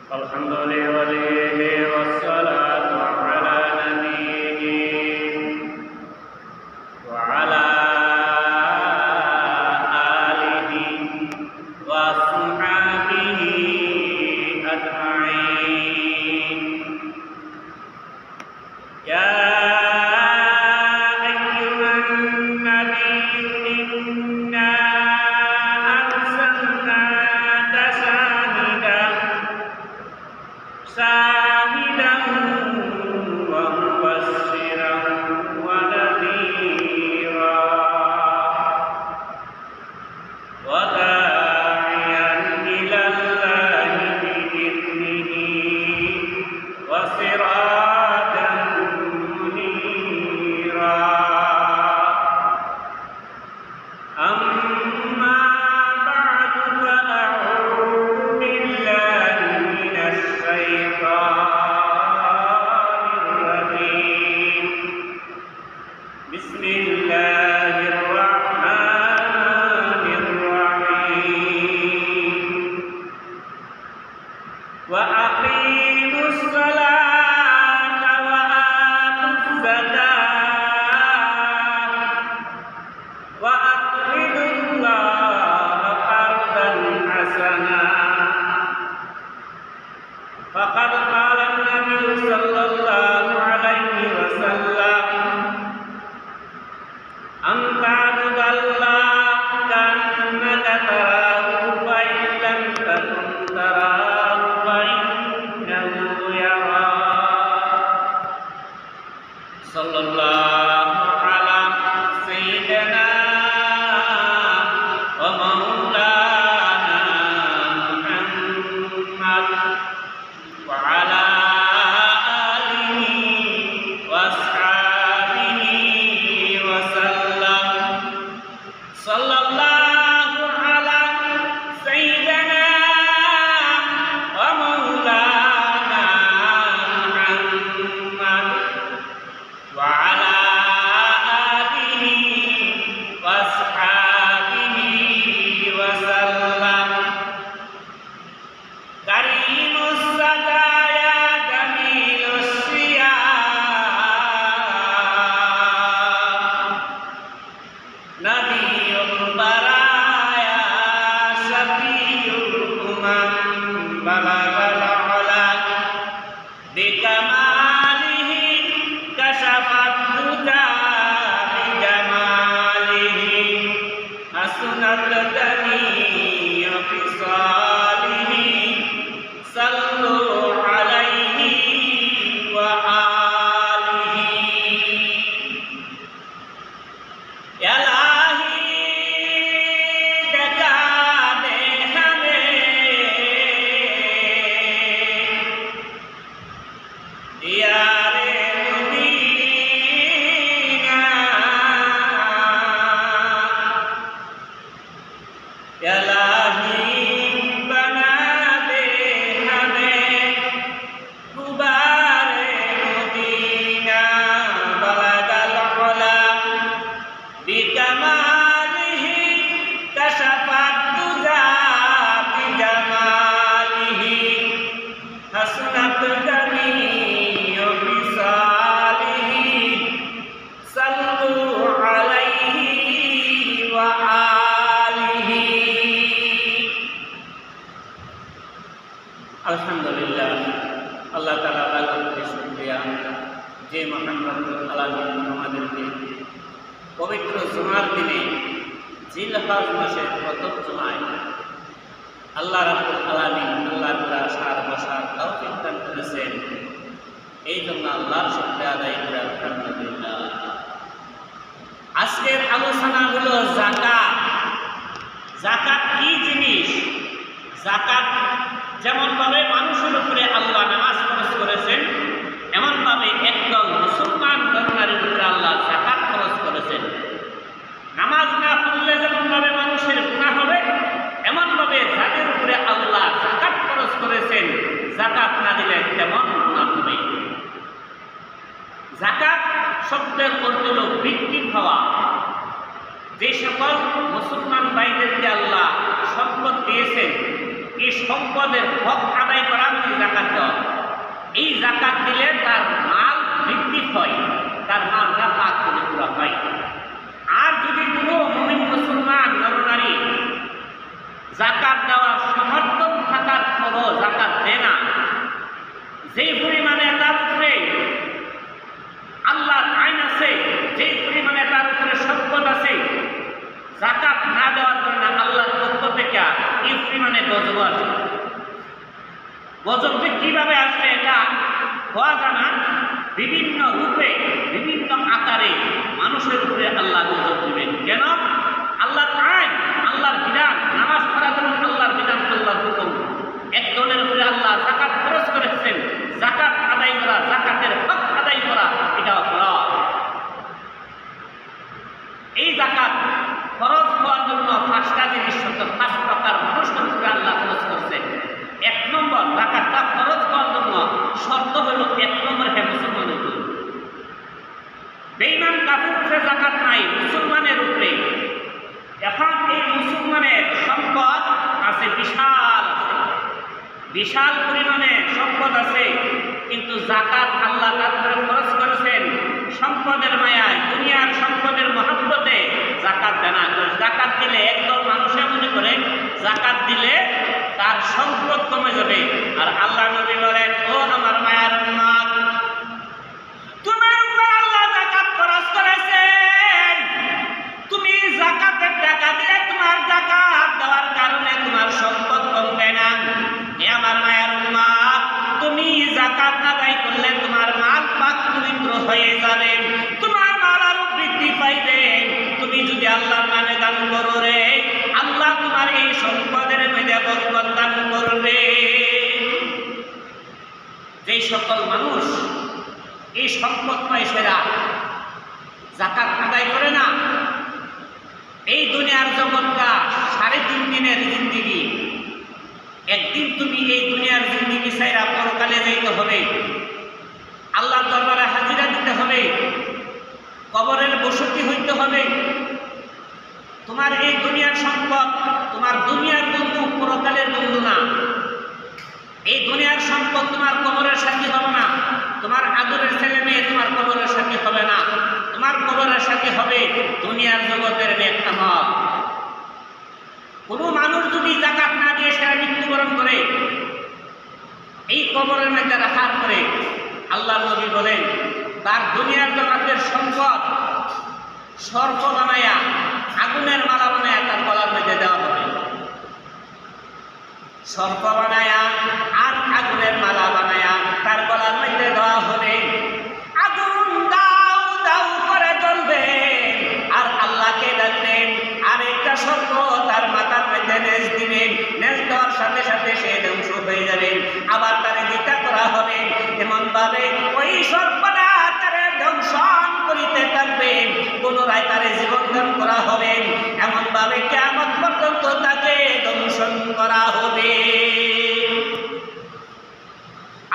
الحمد لله والصلاة على نبيه وعلى آله وصحبه أجمعين. يا أيها النبي إنا أرسلناك شاهدا ومبشرا ونذيرا وداعيا إلى الله بإذنه وسراجا منيرا. أما بعد فأعوذ بالله من الشيطان الرجيم. بسم الله الرحمن الرحيم. وأقيموا الصلاة وآتوا الزكاة وأقرضوا الله قرضا حسنا. فقد قال النبي صلى الله عليه وسلم: أن تعبد الله كأنك تراه فإن لم تكن تراه فإنه يراك. صلى الله على سيدنا ومولانا محمد وعلى آله وأصحابه وسلم. صلى الله على سيدنا ومولانا محمد وعلى آله وأصحابه وسلم. كريم السجايا جميل الصيام نبي البرايا شفيع الأمم بلغ العلا بكماله كشف الدجى بجماله حسنت جميع خصاله. صلوا عليه وآله. يا إلهي دکا دے ہمیں دیار مدینہ. یا الہی بنا دے ہمیں غبار مدینہ. بلغ العلا بكماله كشف الدجى بجماله حسنت جميع خصاله. صلوا عليه وآله. আলহামদুলিল্লাহ, আল্লাহ তাআলা তার শুকরিয়া যে মহান রব্বুল আলামিন আমাদেরকে পবিত্র জুমার দিনে জিলহজ মাসের প্রথম জুমায় আল্লাহ রাব্বুল আলামিন আল্লাহর আসার বসার তৌফিক দান করেছেন। এই জন্য আল্লাহর শুকরিয়া আদায় করে আলহামদুলিল্লাহ। আজকের আলোচনা হলো যাকাত। যাকাত কি জিনিস? যাকাত যেমনভাবে মানুষের উপরে আল্লাহ নামাজ ফরজ করেছেন, এমনভাবে একদল মুসলমান নরনারীর উপরে আল্লাহ যাকাত ফরজ করেছেন। নামাজ না পড়লে যেমনভাবে মানুষের গুনাহ হবে, এমনভাবে যাদের উপরে আল্লাহ যাকাত ফরজ করেছেন, যাকাত না দিলে তেমন গুনাহ হবে। যাকাত শব্দের অর্থ হল ভিত্তি হওয়া। যে সকল মুসলমান ভাইদেরকে আল্লাহ সম্পদ দিয়েছেন, এই সম্পদের হক আদায় করা হচ্ছে জাকাত দেওয়া। এই জাকাত দিলে তার মাল বৃদ্ধি হয়, তার মালটা পাক করে পুরা হয়। আর যদি কোনো মুমিন মুসলমান নরনারী জাকাত দেওয়ার সমর্থন থাকার পরও জাকাত দেয় না, যেই পরিমাণে তার উপরে আল্লাহর আইন আছে, যেই পরিমাণে তার উপরে সম্পদ আছে, জাকাত না দেওয়ার জন্য আল্লাহর পক্ষ থেকে এই পরিমাণে গজব আসে। গজব কিভাবে আসবে এটা হওয়া জানা, বিভিন্ন রূপে বিভিন্ন আকারে মানুষের উপরে আল্লাহ গজব দিবেন। কেন? আল্লাহর আইন, আল্লাহর বিধান, নামাজ পড়া যেমন আল্লাহর বিধান, আল্লাহর হুকুম। একজনের উপরে আল্লাহ জাকাত খরচ করেছেন, জাকাত আদায় করা, জাকাতের হক আদায় করা, এটা ফরজ। এই জাকাত খরচ হওয়ার জন্য 5টা জিনিস শর্ত, 5 প্রকার মানুষের উপরে আল্লাহ খরচ করছে। 1 নম্বর, জাকাতটা খরচ হওয়ার জন্য শর্ত হলো 1 নম্বর হে মুসলমানের উপরে। বেঈমান কাফির উপরে জাকাত নাই, মুসলমানের উপরে। এখন এই মুসলমানের সম্পদ আছে, বিশাল পরিমাণে সম্পদ আছে, কিন্তু জাকাত আল্লাহ তার উপরে খরচ করেছেন সম্পদের মায়ায়, দুনিয়ার সম্পদের মহব্বতে জাকাত দেয় না। জাকাত দিলে একদল মানুষে মনে করে জাকাত দিলে তার সম্পদ কমে যাবে। আর আল্লাহ নবী বলেন, ও আমার মায়ার উম্মত, তোমার উপর আল্লাহ জাকাত খরচ করেছেন, তুমি জাকাতের টাকা দিলে তোমার জাকাত দেওয়ার কারণে তোমার সম্পদ কমবে না। এ আমার মায়ার উম্মত, তুমি জাকাত আদায় করলে তোমার মাল পাক পবিত্র হয়ে যাবে, তোমার মাল আরো বৃদ্ধি পাইবে। তুমি যদি আল্লাহর নামে দান করো রে, আল্লাহ তোমার এই সম্পদের মধ্যে বরকত দান করবে। যেই সকল মানুষ এই সম্পদ পয়সারা জাকাত আদায় করে না, এই দুনিয়ার জগৎটা 3.5 দিনের জিন্দিগি। একদিন তুমি এই দুনিয়ার জিন্দিগি ছাইরা পরকালে যাইতে হবে, আল্লাহর দরবারে হাজিরা দিতে হবে, কবরের বসতি হইতে হবে। তোমার এই দুনিয়ার সম্পদ তোমার দুনিয়ার বন্ধু, পরকালের বন্ধু না। এই দুনিয়ার সম্পদ তোমার কবরের সাথী হবে না, তোমার আদরের ছেলে মেয়ে তোমার কবরের সাথী হবে না, তোমার কবরের সাথী হবে দুনিয়ার জগতের নেক আমল। কোনো মানুষ যদি জাকাত না দিয়ে সে মৃত্যুবরণ করে, এই কবরের মধ্যে রাখার পরে আল্লাহ নবী বলেন, তার দুনিয়ার জগতের সম্পদ সর্প বানায়া, আগুনের মালা বানায়া তার গলার মধ্যে দেওয়া হবে। সর্প বানায়া আর আগুনের মালা বানায়া তার গলার মধ্যে দেওয়া হবে। আগুন দাও দাও করে জ্বলবে, আর আল্লাহকে ডাকবেন, আর একটা সর্প তার মাথার মধ্যে নেজ দিবেন, নেজ দেওয়ার সাথে সাথে সে ধ্বংস হয়ে যাবেন। আবার তারে জিজ্ঞাসা করা হবে, এমন ভাবে ওই সর্পটা তারে ধ্বংসন করিতে থাকবেন, পুনরায় তারে জীবন দান করা হবে, এমন ভাবে কিয়ামত পর্যন্ত তাকে ধ্বংসন করা হবে।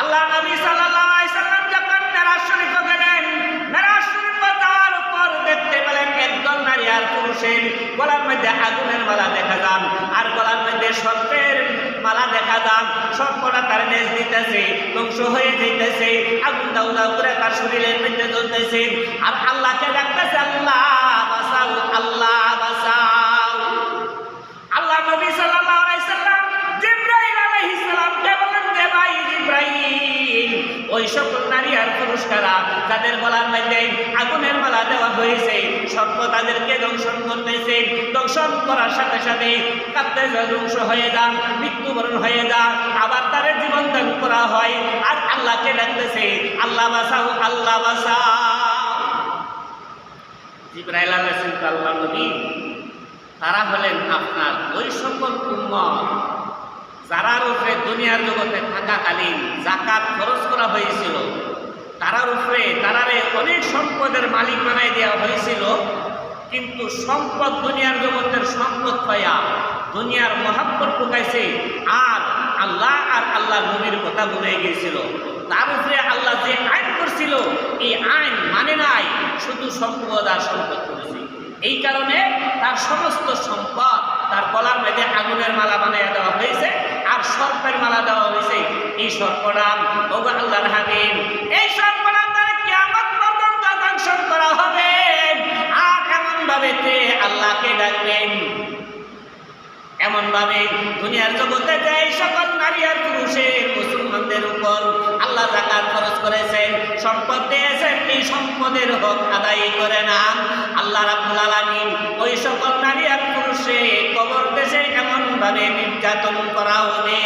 আল্লাহ নবী সাল্লাল্লাহু আলাইহি সাল্লাম যখন মেরাজ শরীফ গেলেন, মেরাজ শরীফ যাওয়ার পর দেখতে পেলেন একদল নারী আর পুরুষের গলার মধ্যে আগুনের মালা দেখা যান, আর গলার মধ্যে সর্পের মালা দেখা যান। সর্পটা তার নেজ দিতেছে, ধ্বংস হয়ে যাইতেছে, আগুন দাউ দাউ করে তার শরীরের মধ্যে জ্বলতেছে, আর আল্লাহকে ডাকতেছে, আল্লাহ বাঁচাও, আল্লাহ বাঁচাও। আল্লাহ নবী সাল্লাল্লাহু আলাইহি সাল্লাম জিবরাইল আলাইহিস সালামকে বলেন, যে ভাই জিবরাইল, ওই সকল নারী আর পুরুষ কারা তাদের গলার মধ্যে আগুনের মালা দেওয়া হয়েছে, সর্প তাদেরকে দংশন করতেছে, দংশন করার সাথে সাথে কাঁদতে ধ্বংস হয়ে যান, মৃত্যুবরণ হয়ে যান, আবার তাদের জীবন দান করা হয়, আর আল্লাহকে ডাকতেছে, আল্লাহ বাঁচাও, আল্লাহ বাঁচাও। জিবরাইল আলাইহিস সালাম আল্লাহ নবী, তারা হলেন আপনার ওই সকল উম্মত যারার উপরে দুনিয়ার জগতে থাকাকালীন জাকাত খরচ করা হয়েছিল, তারার উপরে তারারে অনেক সম্পদের মালিক বানাই দেওয়া হয়েছিল, কিন্তু সম্পদ দুনিয়ার জগতের সম্পদ পাইয়া দুনিয়ার মহাব্বত ঢুকাইছে, আর আল্লাহ আর আল্লাহ নবীর কথা ভুলে গিয়েছিল। তার উপরে আল্লাহ যে আইন করছিল, এই আইন মানে নাই, শুধু সম্পদ আর সম্পদ করেছে। এই কারণে তার সমস্ত সম্পদ তার গলার মধ্যে আগুনের মালা বানিয়ে দেওয়া হয়েছে, আর সর্পের মালা দেওয়া হয়েছে। এই সর্পটা ওগো আল্লাহর হাবিব, এই সর্পটা তারা কিয়ামত পর্যন্ত দংশন করা হবে। আর এমন ভাবে আল্লাহকে ডাকবেন, এমন ভাবে দুনিয়ার জগতে যে সকল নারী আর পুরুষের মুসলমানদের উপর আল্লাহ যাকাত খরচ করেছেন, সম্পদ দিয়েছেন, এই সম্পদের হক আদায় করে না, আল্লাহ রাব্বুল আলামিন ওই সকল নারী আর পুরুষে কবর দেশে এমন ভাবে নির্যাতন করা হবে।